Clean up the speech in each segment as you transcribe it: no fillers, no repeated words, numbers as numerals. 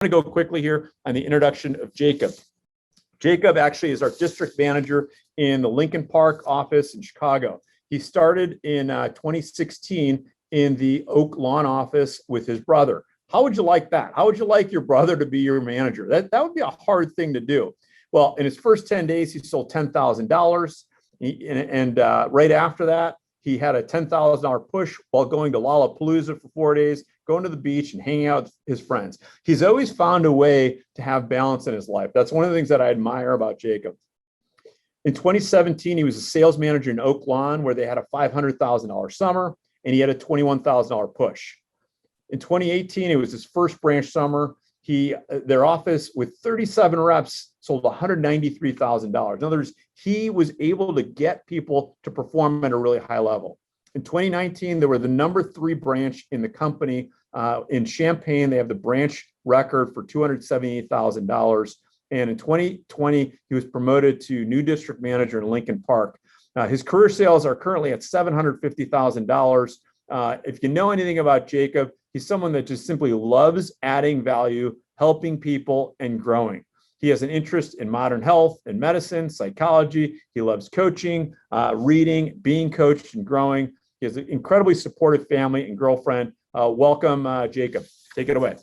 I'm going to go quickly here on the introduction of Jakub. Jakub actually is our district manager in the Lincoln Park office in Chicago. He started in 2016 in the Oak Lawn office with his brother. How would you like that? How would you like your brother to be your manager? That would be a hard thing to do. Well, in his first 10 days, he sold $10,000. And right after that, he had a $10,000 push while going to Lollapalooza for 4 days, going to the beach and hanging out with his friends. He's always found a way to have balance in his life. That's one of the things that I admire about Jakub. In 2017, he was a sales manager in Oak Lawn, where they had a $500,000 summer, and he had a $21,000 push. In 2018, it was his first branch summer. Their office with 37 reps sold $193,000. In other words, he was able to get people to perform at a really high level. In 2019, they were the number 3 branch in the company. In Champaign, they have the branch record for $278,000. And in 2020, he was promoted to new district manager in Lincoln Park. His career sales are currently at $750,000. If you know anything about Jakub, he's someone that just simply loves adding value, helping people, and growing. He has an interest in modern health and medicine, psychology. He loves coaching, reading, being coached, and growing. He has an incredibly supportive family and girlfriend. Welcome, Jakub. Take it away.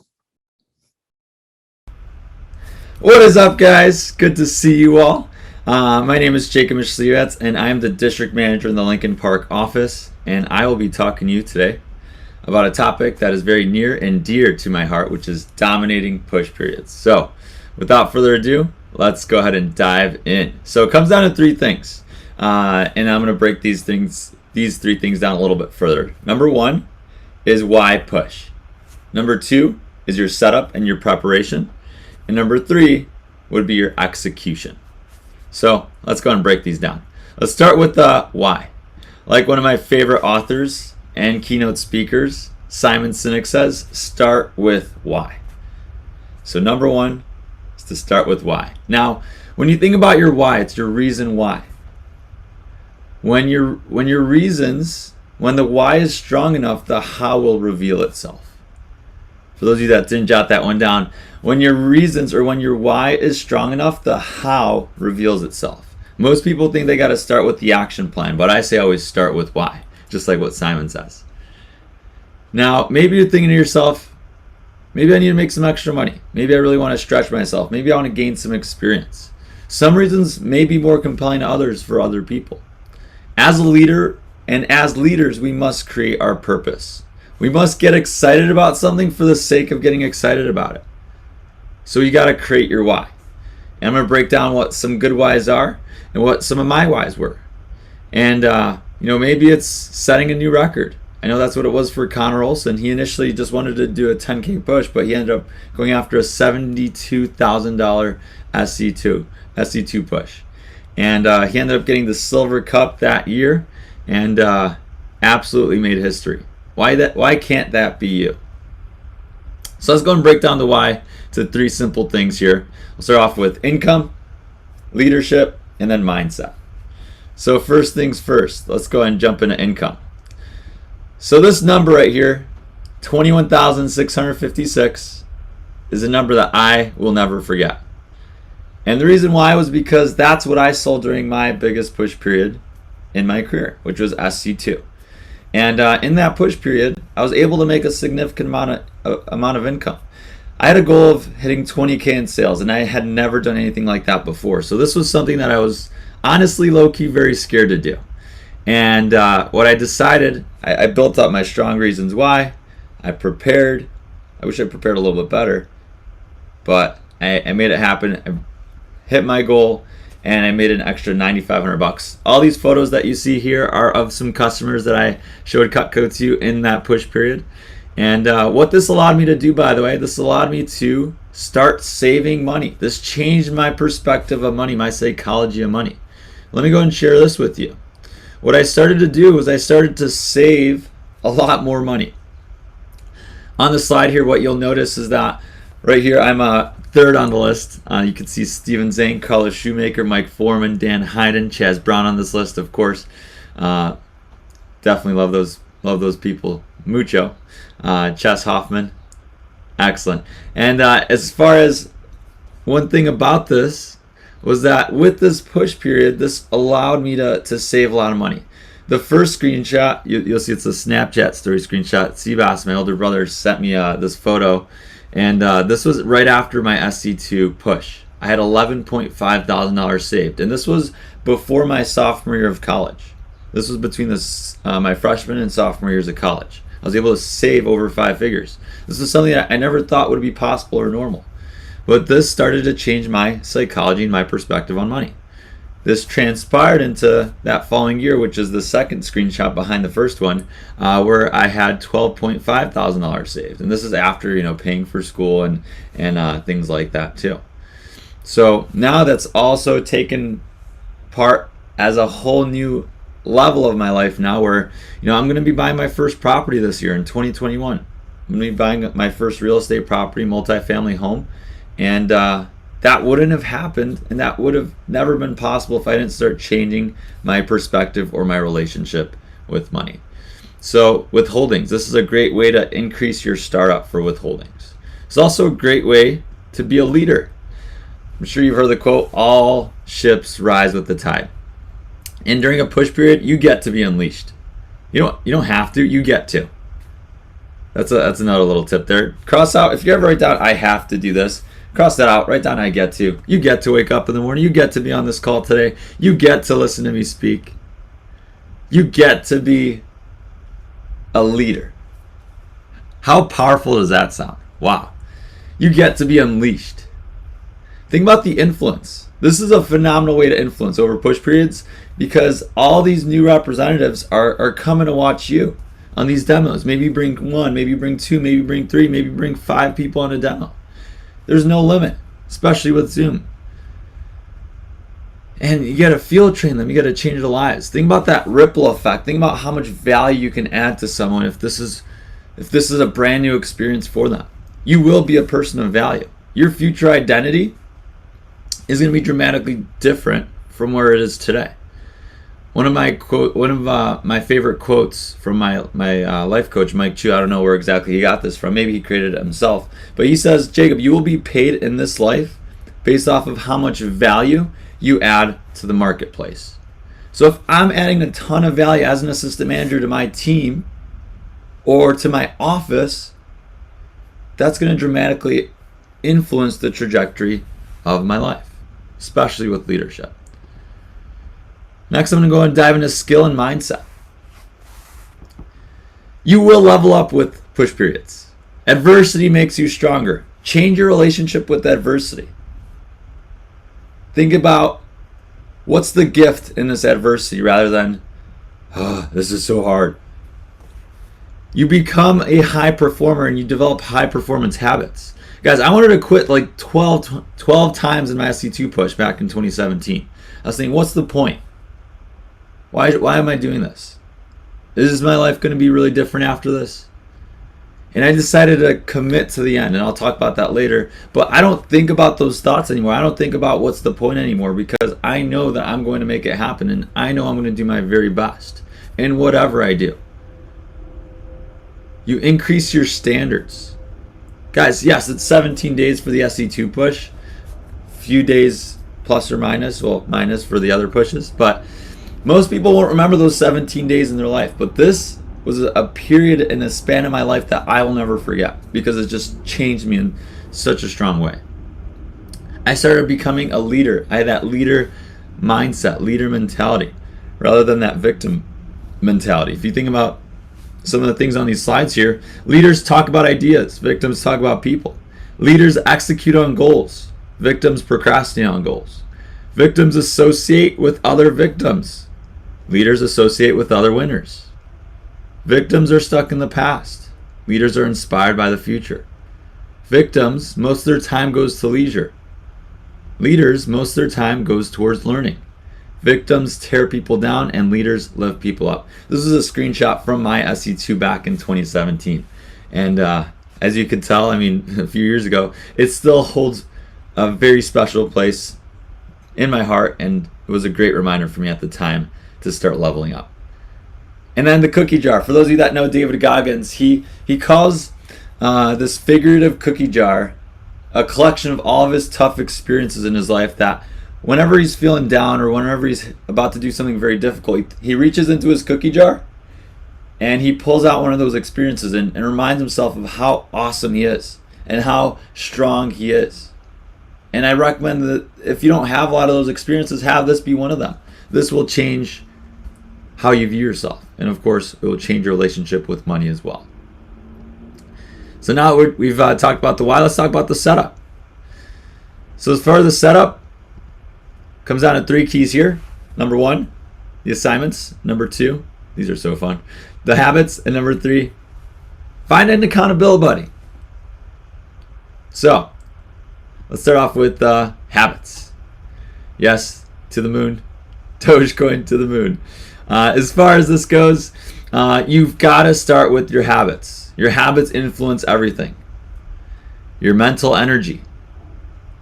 What is up, guys? Good to see you all. My name is Jakub Mysliwiec, and I am the district manager in the Lincoln Park office. And I will be talking to you today about a topic that is very near and dear to my heart, which is dominating push periods. So, without further ado, let's go ahead and dive in. So it comes down to 3 things, and I'm going to break these 3 things down a little bit further. Number 1 is why push. Number 2 is your setup and your preparation. And number 3 would be your execution. So let's go ahead and break these down. Let's start with the why. Like one of my favorite authors and keynote speakers, Simon Sinek, says, start with why. So number 1 is to start with why. Now, when you think about your why, it's your reason why. When the why is strong enough, the how will reveal itself. For those of you that didn't jot that one down, when your why is strong enough, the how reveals itself. Most people think they got to start with the action plan, but I say always start with why, just like what Simon says. Now, maybe you're thinking to yourself, maybe I need to make some extra money. Maybe I really want to stretch myself. Maybe I want to gain some experience. Some reasons may be more compelling to others for other people. As a leader and as leaders, we must create our purpose. We must get excited about something for the sake of getting excited about it. So you got to create your why. And I'm going to break down what some good whys are and what some of my whys were. And, maybe it's setting a new record. I know that's what it was for Connor Olson. He initially just wanted to do a 10K push, but he ended up going after a $72,000 SC2 push. And he ended up getting the silver cup that year and absolutely made history. Why can't that be you? So let's go and break down the why to 3 simple things here. We'll start off with income, leadership, and then mindset. So first things first, let's go ahead and jump into income. So this number right here, 21,656, is a number that I will never forget. And the reason why was because that's what I sold during my biggest push period in my career, which was SC2. And in that push period, I was able to make a significant amount of income. I had a goal of hitting 20K in sales, and I had never done anything like that before. So this was something that I was honestly low-key very scared to do. And what I decided, I built up my strong reasons why. I prepared. I wish I prepared a little bit better, but I made it happen. I hit my goal, and I made an extra $9,500. All these photos that you see here are of some customers that I showed Cutco to in that push period. And what this allowed me to do, by the way, this allowed me to start saving money. This changed my perspective of money, my psychology of money. Let me go and share this with you. What I started to do was I started to save a lot more money. On the slide here, what you'll notice is that right here, I'm third on the list. You can see Steven Zane, Carlos Shoemaker, Mike Foreman, Dan Hayden, Chaz Brown on this list, of course. Definitely love those people. Mucho. Chess Hoffman. Excellent. And as far as one thing about this was that with this push period, this allowed me to save a lot of money. The first screenshot, you'll see it's a Snapchat story screenshot. Seabass, my older brother, sent me this photo. And this was right after my SC2 push. I had $11,500 saved. And this was before my sophomore year of college. This was between my freshman and sophomore years of college. I was able to save over 5 figures. This is something that I never thought would be possible or normal. But this started to change my psychology and my perspective on money. This transpired into that following year, which is the second screenshot behind the first one, where I had $12,500 saved. And this is after, paying for school and things like that too. So now that's also taken part as a whole new level of my life now, where I'm going to be buying my first property this year in 2021. I'm going to be buying my first real estate property, multifamily home, and that wouldn't have happened, and that would have never been possible if I didn't start changing my perspective or my relationship with money. So withholdings, this is a great way to increase your startup for withholdings. It's also a great way to be a leader. I'm sure you've heard the quote, all ships rise with the tide. And during a push period, you get to be unleashed. You don't have to, you get to. That's another little tip there. Cross out, if you ever write down, I have to do this, cross that out, write down I get to. You get to wake up in the morning, you get to be on this call today, you get to listen to me speak. You get to be a leader. How powerful does that sound? Wow. You get to be unleashed. Think about the influence. This is a phenomenal way to influence over push periods, because all these new representatives are coming to watch you on these demos. Maybe bring 1, maybe bring 2, maybe bring 3, maybe bring 5 people on a demo. There's no limit, especially with Zoom. And you got to field train them. You got to change their lives. Think about that ripple effect. Think about how much value you can add to someone if this is a brand new experience for them. You will be a person of value. Your future identity is going to be dramatically different from where it is today. One of my favorite quotes from my life coach, Mike Chu, I don't know where exactly he got this from. Maybe he created it himself. But he says, Jacob, you will be paid in this life based off of how much value you add to the marketplace. So if I'm adding a ton of value as an assistant manager to my team or to my office, that's going to dramatically influence the trajectory of my life, especially with leadership. Next, I'm going to go and dive into skill and mindset. You will level up with push periods. Adversity makes you stronger. Change your relationship with adversity. Think about what's the gift in this adversity rather than, oh, this is so hard. You become a high performer and you develop high performance habits. Guys, I wanted to quit like 12 times in my SC2 push back in 2017. I was thinking, what's the point? Why am I doing this? Is my life going to be really different after this? And I decided to commit to the end, and I'll talk about that later. But I don't think about those thoughts anymore. I don't think about what's the point anymore, because I know that I'm going to make it happen, and I know I'm going to do my very best in whatever I do. You increase your standards. Guys, yes, it's 17 days for the SC2 push. Few days plus or minus, well, minus for the other pushes, but most people won't remember those 17 days in their life. But this was a period in a span of my life that I will never forget, because it just changed me in such a strong way. I started becoming a leader. I had that leader mindset, leader mentality, rather than that victim mentality. If you think about some of the things on these slides here, leaders talk about ideas, victims talk about people. Leaders execute on goals, victims procrastinate on goals. Victims associate with other victims. Leaders associate with other winners. Victims are stuck in the past. Leaders are inspired by the future. Victims, most of their time goes to leisure. Leaders, most of their time goes towards learning. Victims tear people down and leaders lift people up. This is a screenshot from my SC2 back in 2017. And as you could tell, I mean, a few years ago, it still holds a very special place in my heart, and it was a great reminder for me at the time to start leveling up. And then the cookie jar. For those of you that know David Goggins, he calls this figurative cookie jar, a collection of all of his tough experiences in his life, that whenever he's feeling down or whenever he's about to do something very difficult, he reaches into his cookie jar and he pulls out one of those experiences and reminds himself of how awesome he is and how strong he is. And I recommend that if you don't have a lot of those experiences, have this be one of them. This will change how you view yourself. And of course, it will change your relationship with money as well. So now we've talked about the why, let's talk about the setup. So as far as the setup, comes down to 3 keys here. Number 1, the assignments. Number 2, these are so fun, the habits. And number 3, find an accountability buddy. So let's start off with habits. Yes, to the moon. Dogecoin to the moon. As far as this goes, you've got to start with your habits. Your habits influence everything. Your mental energy.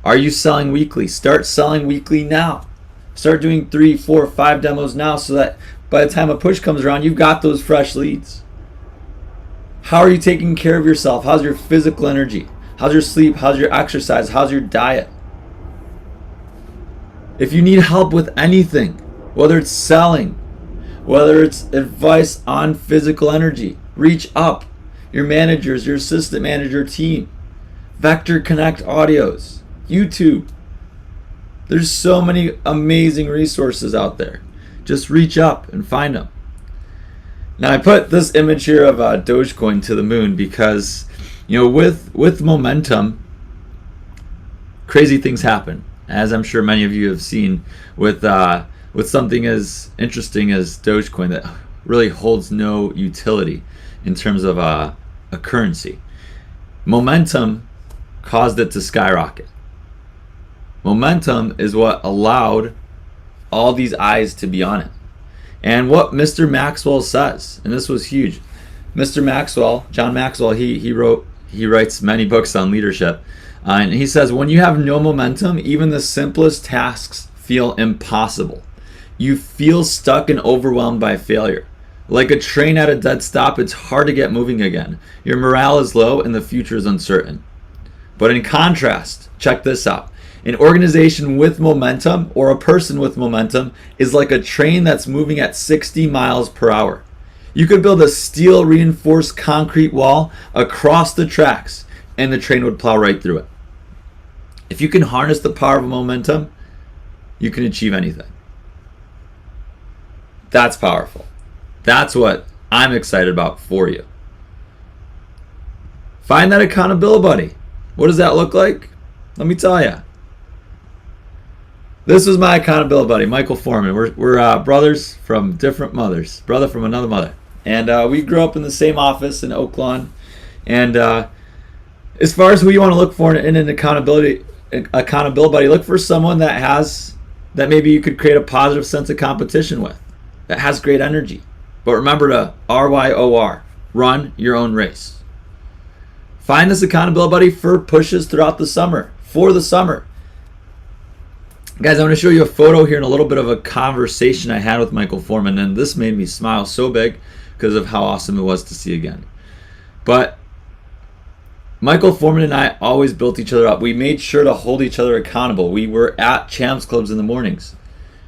Are you selling weekly? Start selling weekly now. Start doing 3, 4, 5 demos now so that by the time a push comes around, you've got those fresh leads. How are you taking care of yourself? How's your physical energy? How's your sleep? How's your exercise? How's your diet? If you need help with anything, whether it's selling, whether it's advice on physical energy, reach up. Your managers, your assistant manager team, Vector Connect audios, YouTube. There's so many amazing resources out there. Just reach up and find them. Now I put this image here of Dogecoin to the moon because, with momentum, crazy things happen. As I'm sure many of you have seen with something as interesting as Dogecoin that really holds no utility in terms of a currency. Momentum caused it to skyrocket. Momentum is what allowed all these eyes to be on it. And what Mr. Maxwell says, and this was huge. Mr. Maxwell, John Maxwell, he writes many books on leadership. And he says, when you have no momentum, even the simplest tasks feel impossible. You feel stuck and overwhelmed by failure. Like a train at a dead stop, it's hard to get moving again. Your morale is low and the future is uncertain. But in contrast, check this out. An organization with momentum or a person with momentum is like a train that's moving at 60 miles per hour. You could build a steel reinforced concrete wall across the tracks and the train would plow right through it. If you can harness the power of momentum, you can achieve anything. That's powerful. That's what I'm excited about for you. Find that accountability buddy. What does that look like? Let me tell you. This was my accountability buddy, Michael Foreman. We're brothers from different mothers. Brother from another mother. And we grew up in the same office in Oak Lawn. And as far as who you want to look for in an accountability buddy, look for someone that maybe you could create a positive sense of competition with, that has great energy. But remember to RYOR, run your own race. Find this accountability buddy for pushes throughout the summer, for the summer. Guys, I'm going to show you a photo here and a little bit of a conversation I had with Michael Foreman, and this made me smile so big because of how awesome it was to see again. But Michael Foreman and I always built each other up. We made sure to hold each other accountable. We were at Champs Clubs in the mornings.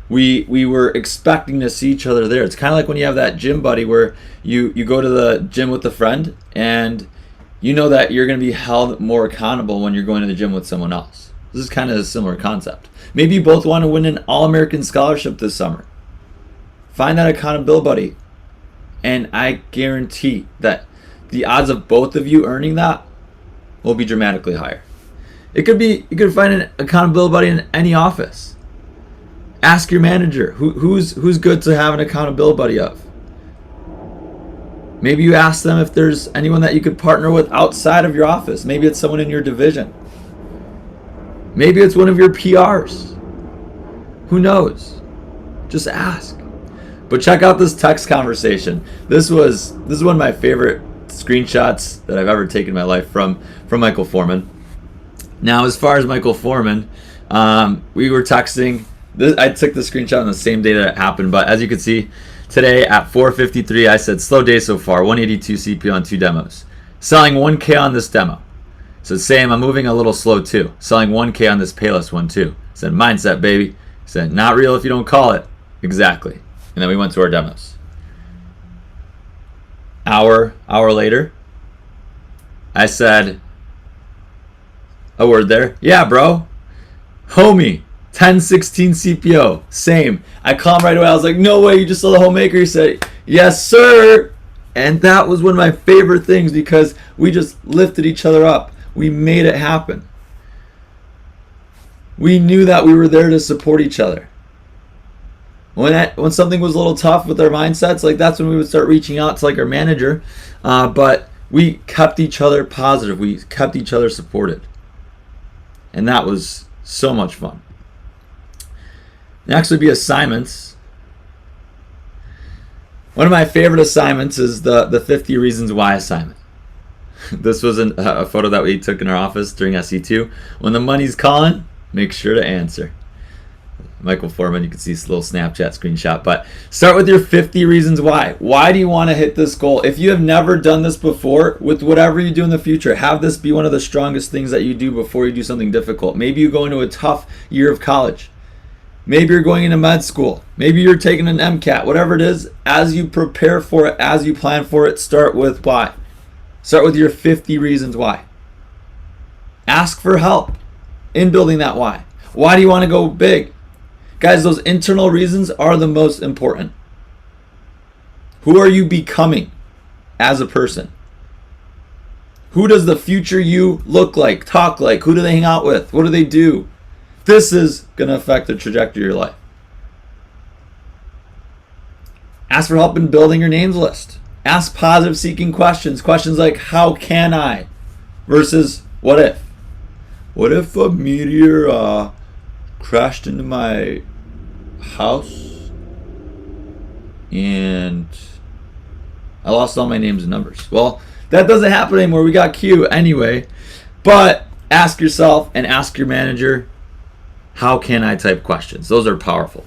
We were expecting to see each other there. It's kind of like when you have that gym buddy where you go to the gym with a friend and you know that you're going to be held more accountable when you're going to the gym with someone else. This is kind of a similar concept. Maybe you both want to win an All-American scholarship this summer. Find that accountability buddy, and I guarantee that the odds of both of you earning that will be dramatically higher. You could find an accountability buddy in any office. Ask your manager who's good to have an accountability buddy of. Maybe you ask them if there's anyone that you could partner with outside of your office. Maybe it's someone in your division. Maybe it's one of your PRs. Who knows? Just ask. But check out this text conversation. This is one of my favorite screenshots that I've ever taken in my life from Michael Foreman. Now, as far as Michael Foreman, we were texting. I took the screenshot on the same day that it happened, but as you can see, today at 4:53, I said, slow day so far, 182 CP on 2 demos. selling 1K on this demo. So Sam, I'm moving a little slow too. Selling 1K on this Payless one too. Said, mindset, baby. Said, not real if you don't call it. Exactly. And then we went to our demos. Hour later, I said a word there. Yeah, bro. Homie, 1016 CPO. Same. I called him right away. I was like, no way, you just saw the homemaker. He said, yes, sir. And that was one of my favorite things because we just lifted each other up. We made it happen. We knew that we were there to support each other. When something was a little tough with our mindsets, like that's when we would start reaching out to like our manager. But we kept each other positive. We kept each other supported. And that was so much fun. Next would be assignments. One of my favorite assignments is the 50 Reasons Why assignment. This was a photo that we took in our office during SE2. When the money's calling, make sure to answer. Michael Foreman, you can see this little Snapchat screenshot. But start with your 50 reasons why. Why do you want to hit this goal? If you have never done this before, with whatever you do in the future, have this be one of the strongest things that you do before you do something difficult. Maybe you go into a tough year of college. Maybe you're going into med school. Maybe you're taking an MCAT. Whatever it is, as you prepare for it, as you plan for it, start with why. Start with your 50 reasons why. Ask for help in building that why. Why do you want to go big? Guys, those internal reasons are the most important. Who are you becoming as a person? Who does the future you look like, talk like? Who do they hang out with? What do they do? This is going to affect the trajectory of your life. Ask for help in building your names list. Ask positive seeking questions. Questions like, how can I? Versus, what if? What if a meteor crashed into my house and I lost all my names and numbers? Well, that doesn't happen anymore. We got Q anyway. But ask yourself and ask your manager, how can I type questions? Those are powerful.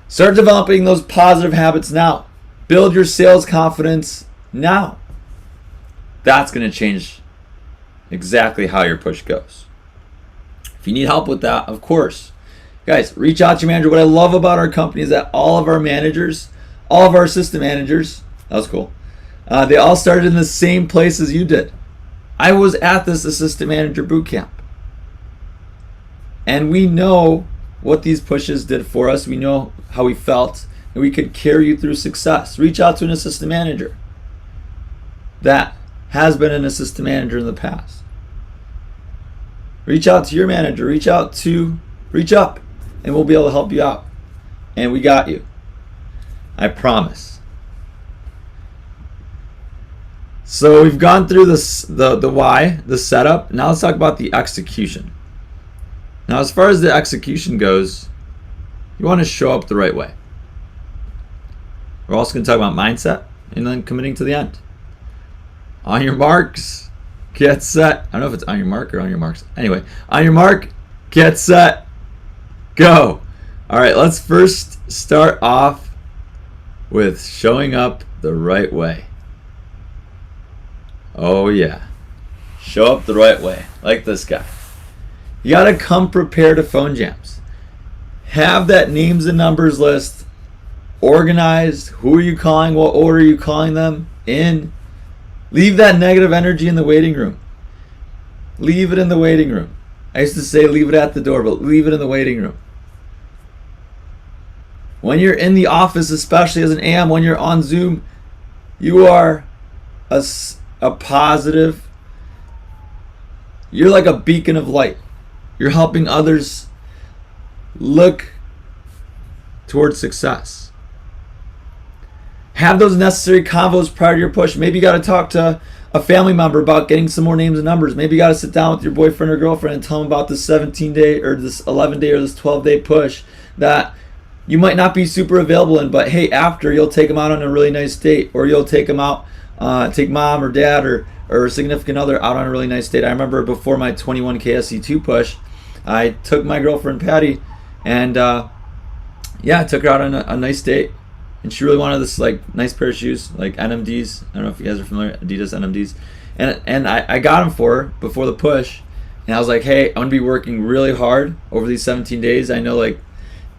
Start developing those positive habits now. Build your sales confidence now. That's going to change exactly how your push goes. If you need help with that, of course, guys, reach out to your manager. What I love about our company is that all of our managers, all of our assistant managers, that was cool, they all started in the same place as you did. I was at this assistant manager bootcamp. And we know what these pushes did for us. We know how we felt, and we could carry you through success. Reach out to an assistant manager that has been an assistant manager in the past. Reach out to your manager. Reach up, and we'll be able to help you out. And we got you. I promise. So we've gone through this, the why, the setup. Now let's talk about the execution. Now, as far as the execution goes, you want to show up the right way. We're also going to talk about mindset and then committing to the end. On your marks, get set. I don't know if it's on your mark or on your marks. Anyway, on your mark, get set, go. All right, let's first start off with showing up the right way. Oh, yeah. Show up the right way, like this guy. You got to come prepared to phone jams. Have that names and numbers list organized. Who are you calling? What order are you calling them in? Leave that negative energy in the waiting room. Leave it in the waiting room. I used to say leave it at the door, but leave it in the waiting room. When you're in the office, especially as an AM, when you're on Zoom, you are a positive. You're like a beacon of light. You're helping others look towards success. Have those necessary convos prior to your push. Maybe you got to talk to a family member about getting some more names and numbers. Maybe you got to sit down with your boyfriend or girlfriend and tell them about this 17-day or this 11-day or this 12-day push that you might not be super available in, but hey, after you'll take them out on a really nice date, or you'll take them out, take mom or dad or a significant other out on a really nice date. I remember before my 21K SE2 push, I took my girlfriend Patty and I took her out on a nice date. and she really wanted this like nice pair of shoes, like NMDs. I don't know if you guys are familiar, Adidas NMDs. And I got them for her before the push, and I was like, hey, I'm gonna be working really hard over these 17 days. I know, like,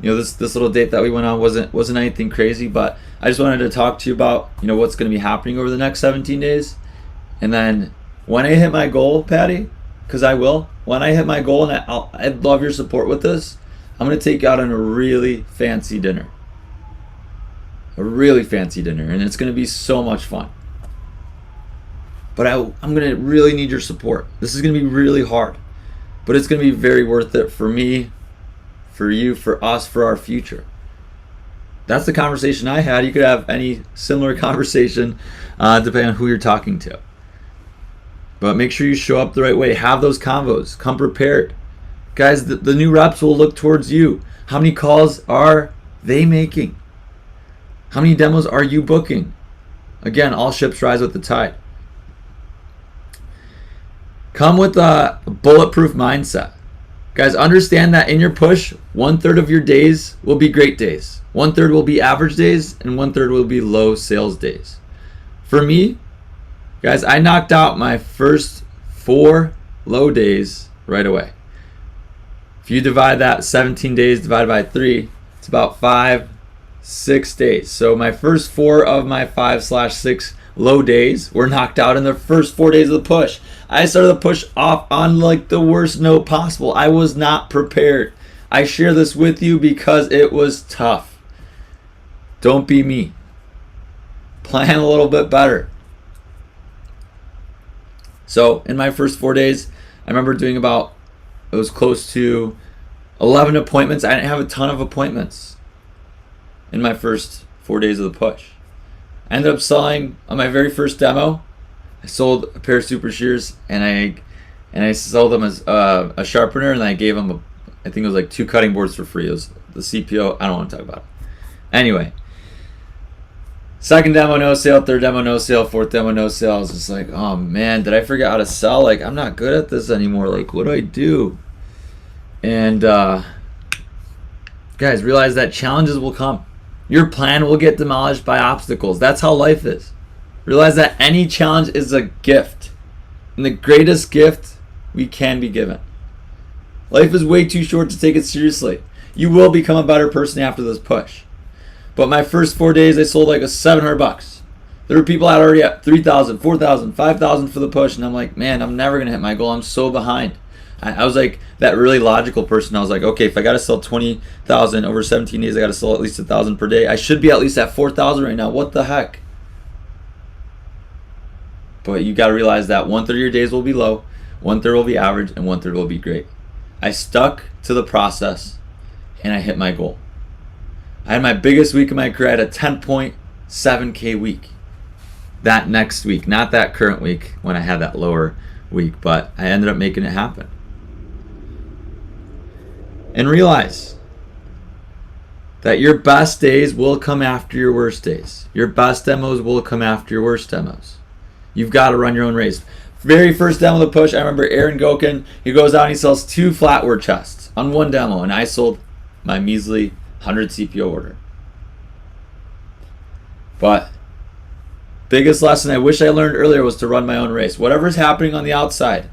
you know, this little date that we went on wasn't anything crazy, but I just wanted to talk to you about, you know, what's gonna be happening over the next 17 days. And then when I hit my goal, Patty, because I will, when I hit my goal, and I'd love your support with this, I'm gonna take you out on a really fancy dinner. A really fancy dinner, and it's gonna be so much fun. But I'm gonna really need your support. This is gonna be really hard, but it's gonna be very worth it for me, for you, for us, for our future. That's the conversation I had. You could have any similar conversation depending on who you're talking to. But make sure you show up the right way. Have those convos. Come prepared. Guys, the new reps will look towards you. How many calls are they making? How many demos are you booking? Again, all ships rise with the tide. Come with a bulletproof mindset. Guys, understand that in your push, 1/3 of your days will be great days. 1/3 will be average days, and 1/3 will be low sales days. For me, guys, I knocked out my first 4 low days right away. If you divide that 17 days divided by 3, it's about 5-6 days. So my first 4 of my 5/6 low days were knocked out in the first 4 days of the push. I started the push off on like the worst note possible. I was not prepared. I share this with you because it was tough. Don't be me. Plan a little bit better. So in my first 4 days, I remember doing it was close to 11 appointments. I didn't have a ton of appointments in my first 4 days of the push. I ended up selling on my very first demo. I sold a pair of super shears, and I sold them as a sharpener, and I gave them I think it was like 2 cutting boards for free. It was the CPO. I don't want to talk about it. Anyway, second demo no sale, third demo no sale, fourth demo no sale. I was just like, oh man, did I forget how to sell? Like, I'm not good at this anymore. Like, what do I do? And guys, realize that challenges will come. Your plan will get demolished by obstacles. That's how life is. Realize that any challenge is a gift, and the greatest gift we can be given. Life is way too short to take it seriously. You will become a better person after this push. But my first 4 days, I sold like $700. There were people out already at $3,000, $4,000, $5,000 for the push, and I'm like, man, I'm never gonna hit my goal. I'm so behind. I was like that really logical person. I was like, okay, if I gotta sell 20,000 over 17 days, I gotta sell at least 1,000 per day. I should be at least at 4,000 right now. What the heck? But you gotta realize that 1/3 of your days will be low, 1/3 will be average, and 1/3 will be great. I stuck to the process, and I hit my goal. I had my biggest week of my career. I had a 10.7K week. That next week, not that current week when I had that lower week, but I ended up making it happen. And realize that your best days will come after your worst days. Your best demos will come after your worst demos. You've got to run your own race. Very first demo of the push, I remember Aaron Gokin, he goes out and he sells 2 flatware chests on one demo, and I sold my measly 100 CPO order. But biggest lesson I wish I learned earlier was to run my own race. Whatever's happening on the outside,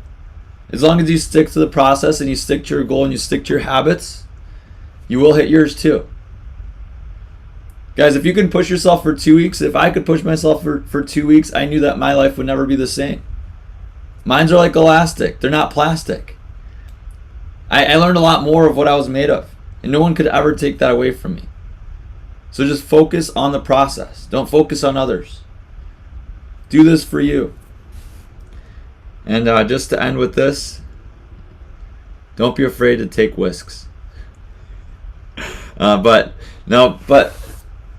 as long as you stick to the process and you stick to your goal and you stick to your habits, you will hit yours too. Guys, if you can push yourself for 2 weeks, if I could push myself for 2 weeks, I knew that my life would never be the same. Mines are like elastic. They're not plastic. I learned a lot more of what I was made of, and no one could ever take that away from me. So just focus on the process. Don't focus on others. Do this for you. And just to end with this, don't be afraid to take risks. But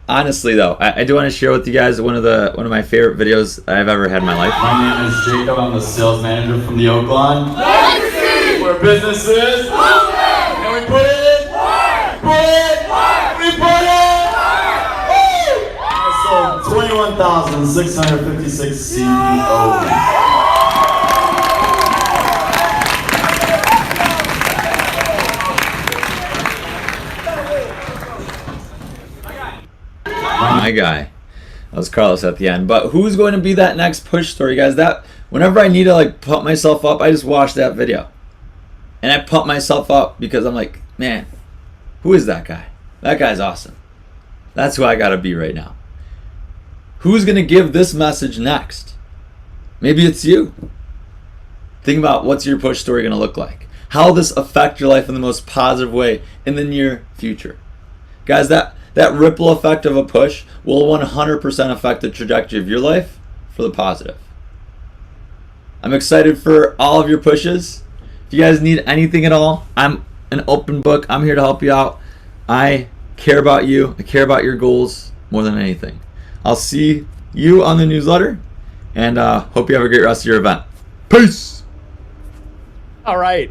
honestly though, I do want to share with you guys one of my favorite videos I've ever had in my life. My name is Jakub. I'm the sales manager from the Oak Lawn. Legacy! Where business is. Movement! And we put it in. Work! Put it. Work! We put it. Work! I sold 21,656 CEOs. My my guy. That was Carlos at the end. But who's going to be that next push story, guys? That whenever I need to like pump myself up, I just watch that video. And I pump myself up because I'm like, man, who is that guy? That guy's awesome. That's who I gotta be right now. Who's gonna give this message next? Maybe it's you. Think about what's your push story gonna look like. How will this affect your life in the most positive way in the near future? Guys, that ripple effect of a push will 100% affect the trajectory of your life for the positive. I'm excited for all of your pushes. If you guys need anything at all, I'm an open book. I'm here to help you out. I care about you. I care about your goals more than anything. I'll see you on the newsletter, and hope you have a great rest of your event. Peace. All right.